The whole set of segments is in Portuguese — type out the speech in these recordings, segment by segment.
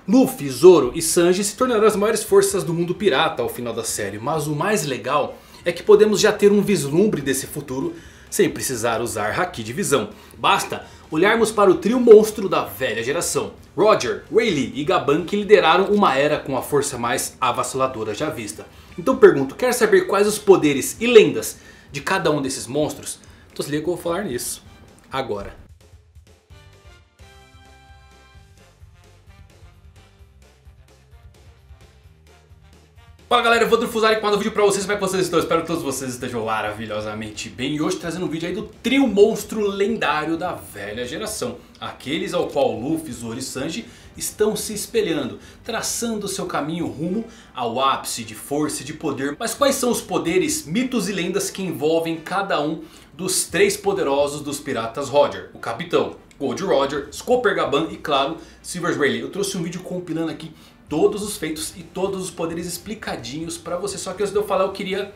Luffy, Zoro e Sanji se tornarão as maiores forças do mundo pirata ao final da série. Mas o mais legal é que podemos já ter um vislumbre desse futuro sem precisar usar Haki de visão. Basta olharmos para o trio monstro da velha geração: Roger, Rayleigh e Gaban, que lideraram uma era com a força mais avassaladora já vista. Então pergunto, quer saber quais os poderes e lendas de cada um desses monstros? Então se liga que eu vou falar nisso agora. Fala galera, eu vou Drufuzari com mais um vídeo pra vocês. Como é que vocês estão? Espero que todos vocês estejam maravilhosamente bem. E hoje trazendo um vídeo aí do trio monstro lendário da velha geração. Aqueles ao qual Luffy, Zoro e Sanji estão se espelhando, traçando seu caminho rumo ao ápice de força e de poder. Mas quais são os poderes, mitos e lendas que envolvem cada um dos três poderosos dos piratas Roger? O Capitão, Gold Roger, Chopper Gaban e claro, Silvers Rayleigh. Eu trouxe um vídeo compilando aqui todos os feitos e todos os poderes explicadinhos pra você. Só que antes de eu falar, eu queria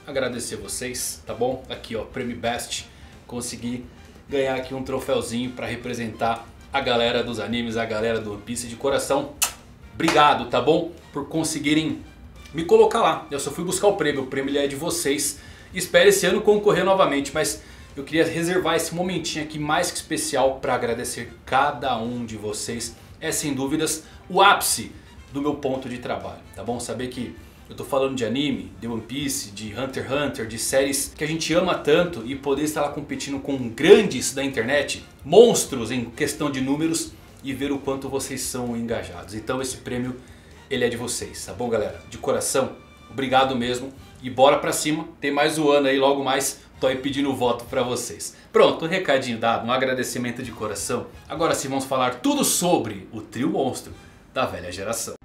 agradecer vocês, tá bom? Aqui ó, Prêmio Best. Consegui ganhar aqui um troféuzinho pra representar a galera dos animes, a galera do One Piece. De coração, obrigado, tá bom? Por conseguirem me colocar lá. Eu só fui buscar o prêmio ele é de vocês. Espero esse ano concorrer novamente, mas eu queria reservar esse momentinho aqui mais que especial pra agradecer cada um de vocês. É sem dúvidas o ápice do meu ponto de trabalho, tá bom? Saber que eu tô falando de anime, de One Piece, de Hunter x Hunter, de séries que a gente ama tanto, e poder estar lá competindo com grandes da internet, monstros em questão de números, e ver o quanto vocês são engajados. Então esse prêmio, ele é de vocês, tá bom galera? De coração, obrigado mesmo, e bora pra cima, tem mais um ano aí, logo mais tô aí pedindo voto pra vocês. Pronto, um recadinho dado, um agradecimento de coração. Agora sim vamos falar tudo sobre o trio monstro da velha geração.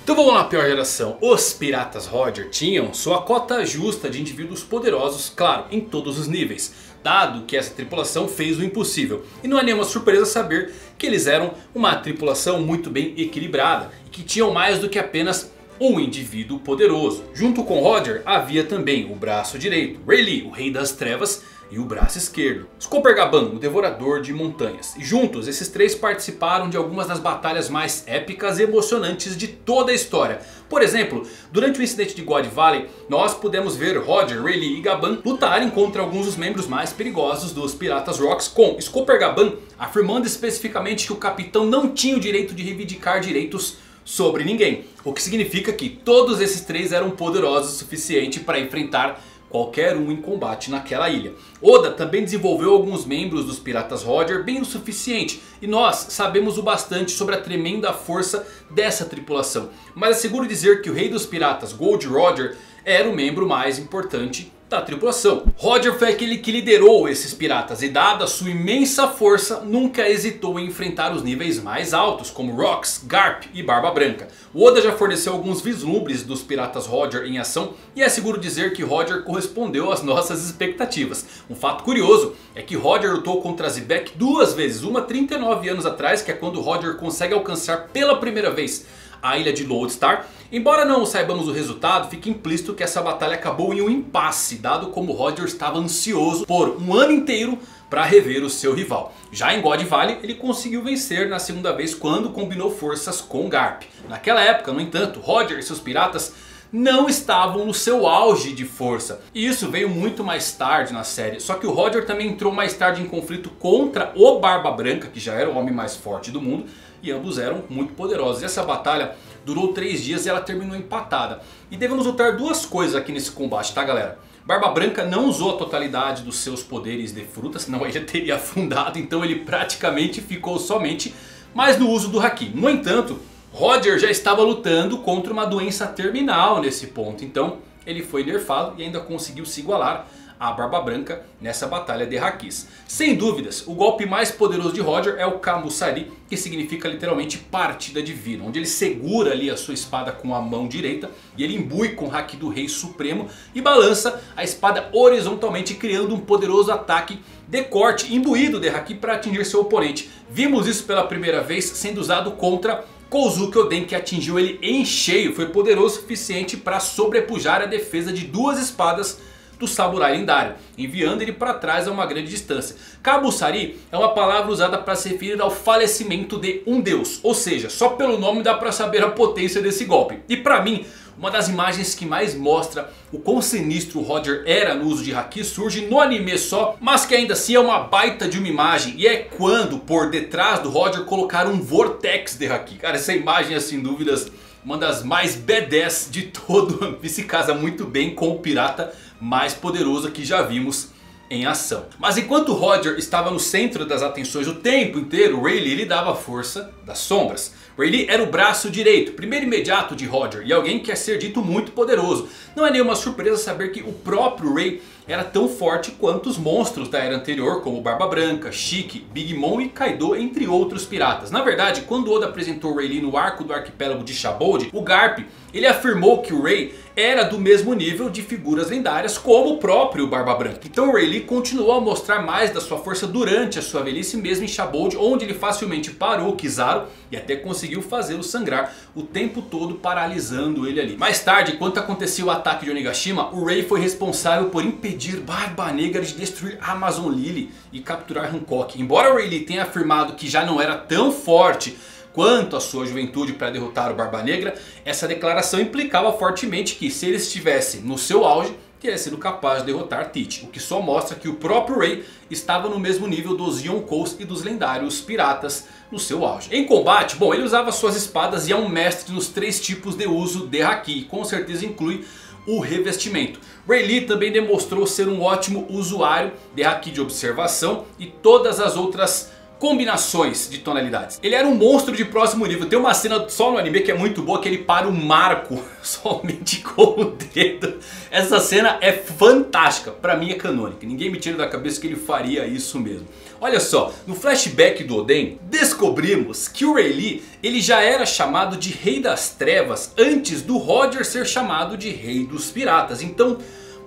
Então vamos lá, pior geração. Os piratas Roger tinham sua cota justa de indivíduos poderosos, claro, em todos os níveis, dado que essa tripulação fez o impossível. E não é nenhuma surpresa saber que eles eram uma tripulação muito bem equilibrada e que tinham mais do que apenas um indivíduo poderoso. Junto com Roger havia também o braço direito, Rayleigh, o rei das trevas, e o braço esquerdo, Chopper Gaban, o devorador de montanhas. E juntos esses três participaram de algumas das batalhas mais épicas e emocionantes de toda a história. Por exemplo, durante o incidente de God Valley, nós pudemos ver Roger, Rayleigh e Gaban lutarem contra alguns dos membros mais perigosos dos Piratas Rocks, com Chopper Gaban afirmando especificamente que o capitão não tinha o direito de reivindicar direitos sobre ninguém. O que significa que todos esses três eram poderosos o suficiente para enfrentar qualquer um em combate naquela ilha. Oda também desenvolveu alguns membros dos Piratas Roger bem o suficiente, e nós sabemos o bastante sobre a tremenda força dessa tripulação. Mas é seguro dizer que o rei dos piratas, Gold Roger, era o membro mais importante da tripulação. Roger foi aquele que liderou esses piratas e, dada sua imensa força, nunca hesitou em enfrentar os níveis mais altos, como Rocks, Garp e Barba Branca. O Oda já forneceu alguns vislumbres dos piratas Roger em ação, e é seguro dizer que Roger correspondeu às nossas expectativas. Um fato curioso é que Roger lutou contra Xebec duas vezes, uma 39 anos atrás, que é quando Roger consegue alcançar pela primeira vez a ilha de Lodestar. Embora não saibamos o resultado, fica implícito que essa batalha acabou em um impasse, dado como Roger estava ansioso por um ano inteiro para rever o seu rival. Já em God Valley ele conseguiu vencer na segunda vez quando combinou forças com Garp. Naquela época, no entanto, Roger e seus piratas não estavam no seu auge de força. E isso veio muito mais tarde na série. Só que o Roger também entrou mais tarde em conflito contra o Barba Branca, que já era o homem mais forte do mundo. E ambos eram muito poderosos. E essa batalha durou 3 dias e ela terminou empatada. E devemos notar duas coisas aqui nesse combate, tá galera? Barba Branca não usou a totalidade dos seus poderes de fruta, senão ele já teria afundado. Então ele praticamente ficou somente mais no uso do Haki. No entanto, Roger já estava lutando contra uma doença terminal nesse ponto. Então ele foi nerfado e ainda conseguiu se igualar a Barba Branca nessa batalha de Hakis. Sem dúvidas, o golpe mais poderoso de Roger é o Kamusari, que significa literalmente partida divina, onde ele segura ali a sua espada com a mão direita e ele imbui com o Haki do Rei Supremo e balança a espada horizontalmente, criando um poderoso ataque de corte imbuído de Haki para atingir seu oponente. Vimos isso pela primeira vez sendo usado contra Kozuki Oden, que atingiu ele em cheio. Foi poderoso o suficiente para sobrepujar a defesa de duas espadas do samurai lendário, enviando ele para trás a uma grande distância. Kabusari é uma palavra usada para se referir ao falecimento de um deus, ou seja, só pelo nome dá para saber a potência desse golpe. E para mim, uma das imagens que mais mostra o quão sinistro o Roger era no uso de Haki surge no anime só, mas que ainda assim é uma baita de uma imagem. E é quando por detrás do Roger colocaram um Vortex de Haki. Cara, essa imagem é sem dúvidas uma das mais badass de todo o One Piece. Se casa muito bem com o pirata mais poderoso que já vimos em ação. Mas enquanto Roger estava no centro das atenções o tempo inteiro, Rayleigh lhe dava a força das sombras. Rayleigh era o braço direito, primeiro imediato de Roger, e alguém que quer ser dito muito poderoso. Não é nenhuma surpresa saber que o próprio Ray era tão forte quanto os monstros da era anterior, como Barba Branca, Shiki, Big Mom e Kaido, entre outros piratas. Na verdade, quando Oda apresentou Rayleigh no arco do arquipélago de Shabold, o Garp ele afirmou que o Ray era do mesmo nível de figuras lendárias como o próprio Barba Branca. Então Rayleigh continuou a mostrar mais da sua força durante a sua velhice mesmo em Shabold, onde ele facilmente parou Kizaru e até conseguiu fazê-lo sangrar o tempo todo, paralisando ele ali. Mais tarde, quando acontecia o ataque de Onigashima, o Ray foi responsável por impedir Barba Negra de destruir Amazon Lily e capturar Hancock. Embora Rayleigh tenha afirmado que já não era tão forte quanto a sua juventude para derrotar o Barba Negra, essa declaração implicava fortemente que se ele estivesse no seu auge, teria sido capaz de derrotar Tite. O que só mostra que o próprio Ray estava no mesmo nível dos Yonkous e dos lendários piratas no seu auge. Em combate, bom, ele usava suas espadas e é um mestre nos 3 tipos de uso de Haki. Com certeza inclui o revestimento. Rayleigh também demonstrou ser um ótimo usuário de Haki de observação e todas as outras combinações de tonalidades. Ele era um monstro de próximo nível. Tem uma cena só no anime que é muito boa, que ele para o marco somente com o dedo. Essa cena é fantástica. Pra mim é canônica. Ninguém me tira da cabeça que ele faria isso mesmo. Olha só, no flashback do Oden, descobrimos que o Rayleigh ele já era chamado de Rei das Trevas antes do Roger ser chamado de Rei dos Piratas. Então,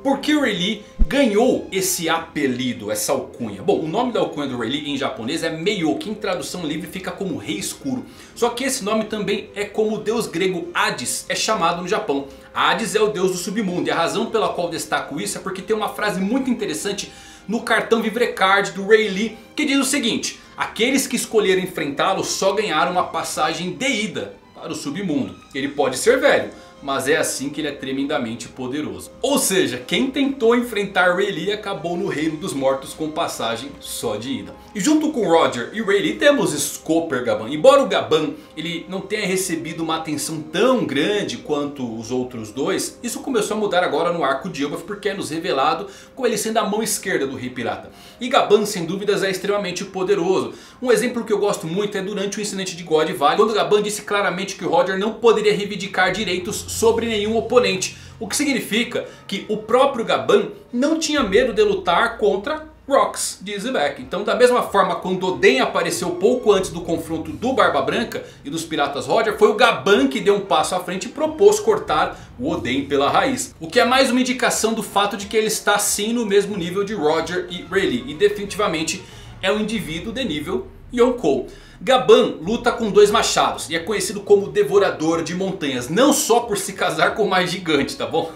por que o Rayleigh ganhou esse apelido, essa alcunha? Bom, o nome da alcunha do Rayleigh em japonês é Meiou, que em tradução livre fica como Rei Escuro. Só que esse nome também é como o deus grego Hades é chamado no Japão. Hades é o deus do submundo, e a razão pela qual destaco isso é porque tem uma frase muito interessante no cartão Vivrecard do Rayleigh, que diz o seguinte: aqueles que escolheram enfrentá-lo só ganharam uma passagem de ida para o submundo. Ele pode ser velho, mas é assim que ele é tremendamente poderoso. Ou seja, quem tentou enfrentar Rayleigh acabou no reino dos mortos com passagem só de ida. E junto com Roger e Rayleigh temos Scopper Gaban. Embora o Gaban ele não tenha recebido uma atenção tão grande quanto os outros dois, isso começou a mudar agora no arco de Elbaf, porque é nos revelado com ele sendo a mão esquerda do Rei Pirata. E Gaban sem dúvidas é extremamente poderoso. Um exemplo que eu gosto muito é durante o incidente de God Valley, quando Gaban disse claramente que o Roger não poderia reivindicar direitos sobre nenhum oponente. O que significa que o próprio Gaban não tinha medo de lutar contra Rocks de Zebek. Então da mesma forma, quando Oden apareceu pouco antes do confronto do Barba Branca e dos Piratas Roger, foi o Gaban que deu um passo à frente e propôs cortar o Oden pela raiz. O que é mais uma indicação do fato de que ele está sim no mesmo nível de Roger e Rayleigh. E definitivamente é um indivíduo de nível Yonkou. Gaban luta com 2 machados e é conhecido como Devorador de Montanhas. Não só por se casar com o mais gigante, tá bom?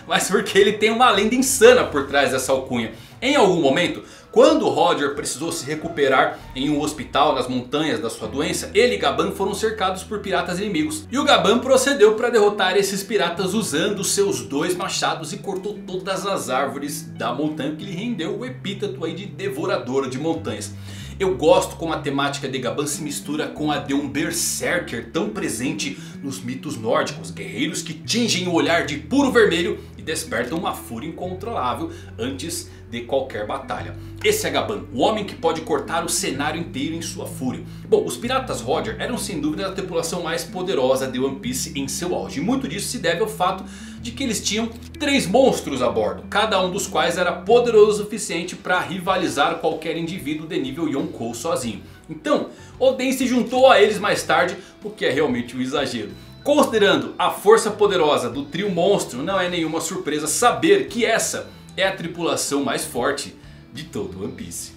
Mas porque ele tem uma lenda insana por trás dessa alcunha. Em algum momento, quando Roger precisou se recuperar em um hospital nas montanhas da sua doença, ele e Gaban foram cercados por piratas inimigos. E o Gaban procedeu para derrotar esses piratas usando seus 2 machados e cortou todas as árvores da montanha, que lhe rendeu o epíteto aí de Devorador de Montanhas. Eu gosto como a temática de Gaban se mistura com a de um Berserker tão presente nos mitos nórdicos. Guerreiros que tingem o olhar de puro vermelho e despertam uma fúria incontrolável antes de qualquer batalha. Esse é Gaban, o homem que pode cortar o cenário inteiro em sua fúria. Bom, os Piratas Roger eram sem dúvida a tripulação mais poderosa de One Piece em seu auge. E muito disso se deve ao fato de que eles tinham 3 monstros a bordo, cada um dos quais era poderoso o suficiente para rivalizar qualquer indivíduo de nível Yonkou sozinho. Então, Oden se juntou a eles mais tarde, o que é realmente um exagero. Considerando a força poderosa do trio monstro, não é nenhuma surpresa saber que essa é a tripulação mais forte de todo One Piece.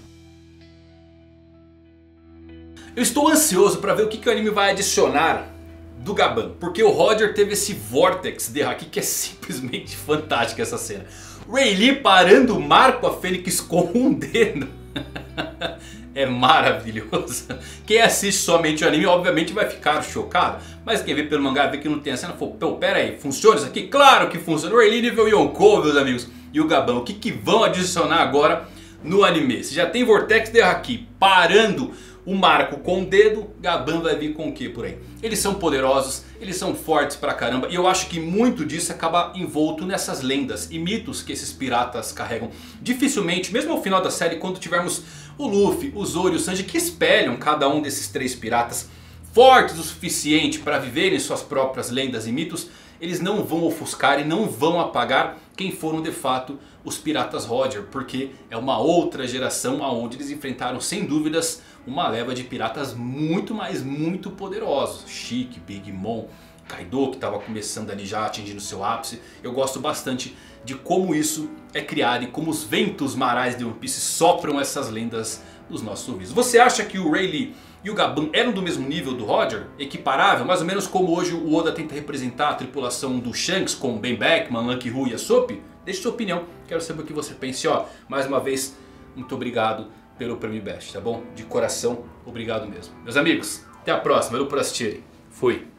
Eu estou ansioso para ver o que o anime vai adicionar do Gaban, porque o Roger teve esse Vortex de Haki que é simplesmente fantástico essa cena. Rayleigh parando o Marco a Fênix com um dedo. É maravilhoso. Quem assiste somente o anime obviamente vai ficar chocado. Mas quem vê pelo mangá vê que não tem a cena. Pô, pera aí, funciona isso aqui? Claro que funciona. O Rayleigh nível Yonkou, meus amigos. E o Gabão, o que vão adicionar agora no anime? Se já tem Vortex de Haki parando o Marco com o dedo, Gaban vai vir com o que por aí? Eles são poderosos, eles são fortes pra caramba. E eu acho que muito disso acaba envolto nessas lendas e mitos que esses piratas carregam. Dificilmente, mesmo ao final da série, quando tivermos o Luffy, o Zoro e o Sanji, que espelham cada um desses 3 piratas fortes o suficiente para viverem suas próprias lendas e mitos, eles não vão ofuscar e não vão apagar quem foram de fato os piratas Roger. Porque é uma outra geração onde eles enfrentaram sem dúvidas uma leva de piratas muito poderosos. Chique, Big Mom, Kaido, que estava começando ali já atingindo seu ápice. Eu gosto bastante de como isso é criado e como os ventos marais de One Piece sopram essas lendas nos nossos ouvidos. Você acha que o Rayleigh e o Gaban eram do mesmo nível do Roger? Equiparável? Mais ou menos como hoje o Oda tenta representar a tripulação do Shanks com Ben Beckman, Lucky Hu e a Soap? Deixe sua opinião, quero saber o que você pensa. E ó, mais uma vez, muito obrigado pelo Prêmio Best, tá bom? De coração, obrigado mesmo. Meus amigos, até a próxima, valeu por assistirem. Fui!